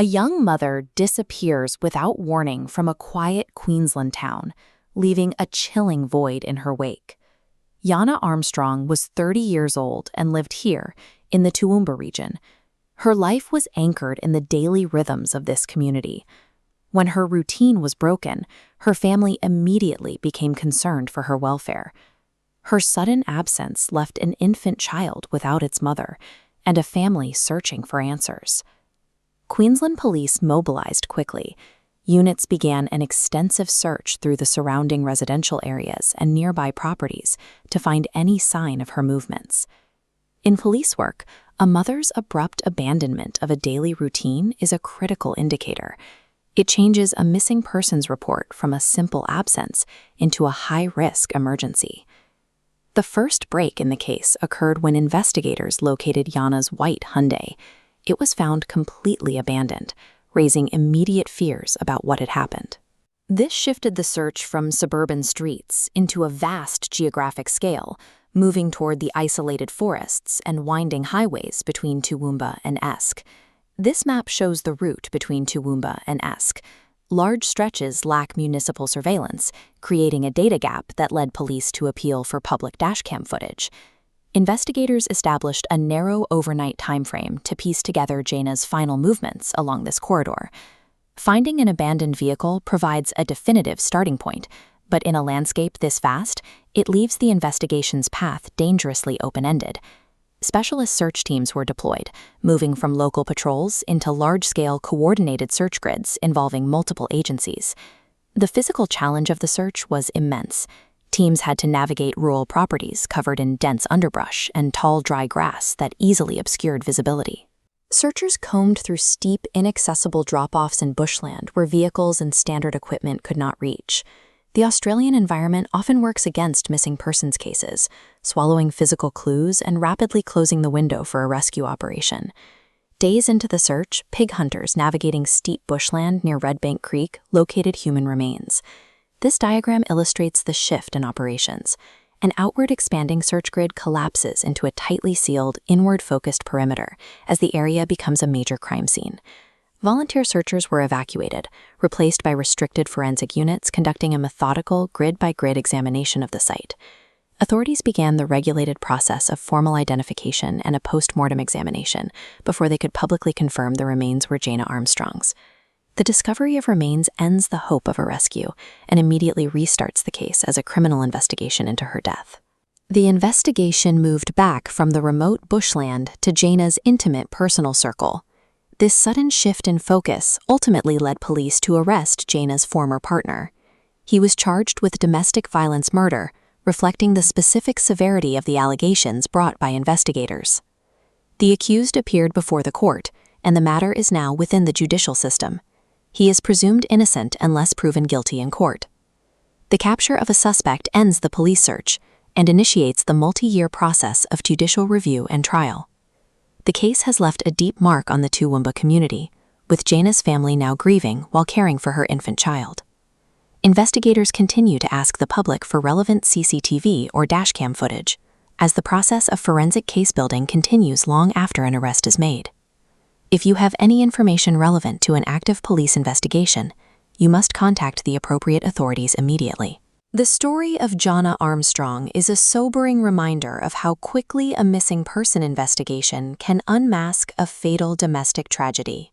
A young mother disappears without warning from a quiet Queensland town, leaving a chilling void in her wake. Jana Armstrong was 30 years old and lived here, in the Toowoomba region. Her life was anchored in the daily rhythms of this community. When her routine was broken, her family immediately became concerned for her welfare. Her sudden absence left an infant child without its mother, and a family searching for answers. Queensland police mobilized quickly. Units began an extensive search through the surrounding residential areas and nearby properties to find any sign of her movements. In police work, a mother's abrupt abandonment of a daily routine is a critical indicator. It changes a missing persons report from a simple absence into a high-risk emergency. The first break in the case occurred when investigators located Jana's white Hyundai. It was found completely abandoned, raising immediate fears about what had happened. This shifted the search from suburban streets into a vast geographic scale, moving toward the isolated forests and winding highways between Toowoomba and Esk. This map shows the route between Toowoomba and Esk. Large stretches lack municipal surveillance, creating a data gap that led police to appeal for public dashcam footage. Investigators established a narrow overnight timeframe to piece together Jana's final movements along this corridor. Finding an abandoned vehicle provides a definitive starting point, but in a landscape this vast, it leaves the investigation's path dangerously open-ended. Specialist search teams were deployed, moving from local patrols into large-scale coordinated search grids involving multiple agencies. The physical challenge of the search was immense. Teams had to navigate rural properties covered in dense underbrush and tall, dry grass that easily obscured visibility. Searchers combed through steep, inaccessible drop-offs in bushland where vehicles and standard equipment could not reach. The Australian environment often works against missing persons cases, swallowing physical clues and rapidly closing the window for a rescue operation. Days into the search, pig hunters navigating steep bushland near Redbank Creek located human remains. This diagram illustrates the shift in operations. An outward expanding search grid collapses into a tightly sealed, inward-focused perimeter as the area becomes a major crime scene. Volunteer searchers were evacuated, replaced by restricted forensic units conducting a methodical, grid-by-grid examination of the site. Authorities began the regulated process of formal identification and a post-mortem examination before they could publicly confirm the remains were Jana Armstrong's. The discovery of remains ends the hope of a rescue and immediately restarts the case as a criminal investigation into her death. The investigation moved back from the remote bushland to Jana's intimate personal circle. This sudden shift in focus ultimately led police to arrest Jana's former partner. He was charged with domestic violence murder, reflecting the specific severity of the allegations brought by investigators. The accused appeared before the court, and the matter is now within the judicial system. He is presumed innocent unless proven guilty in court. The capture of a suspect ends the police search and initiates the multi-year process of judicial review and trial. The case has left a deep mark on the Toowoomba community, with Jana's family now grieving while caring for her infant child. Investigators continue to ask the public for relevant CCTV or dashcam footage, as the process of forensic case building continues long after an arrest is made. If you have any information relevant to an active police investigation, you must contact the appropriate authorities immediately. The story of Jana Armstrong is a sobering reminder of how quickly a missing person investigation can unmask a fatal domestic tragedy.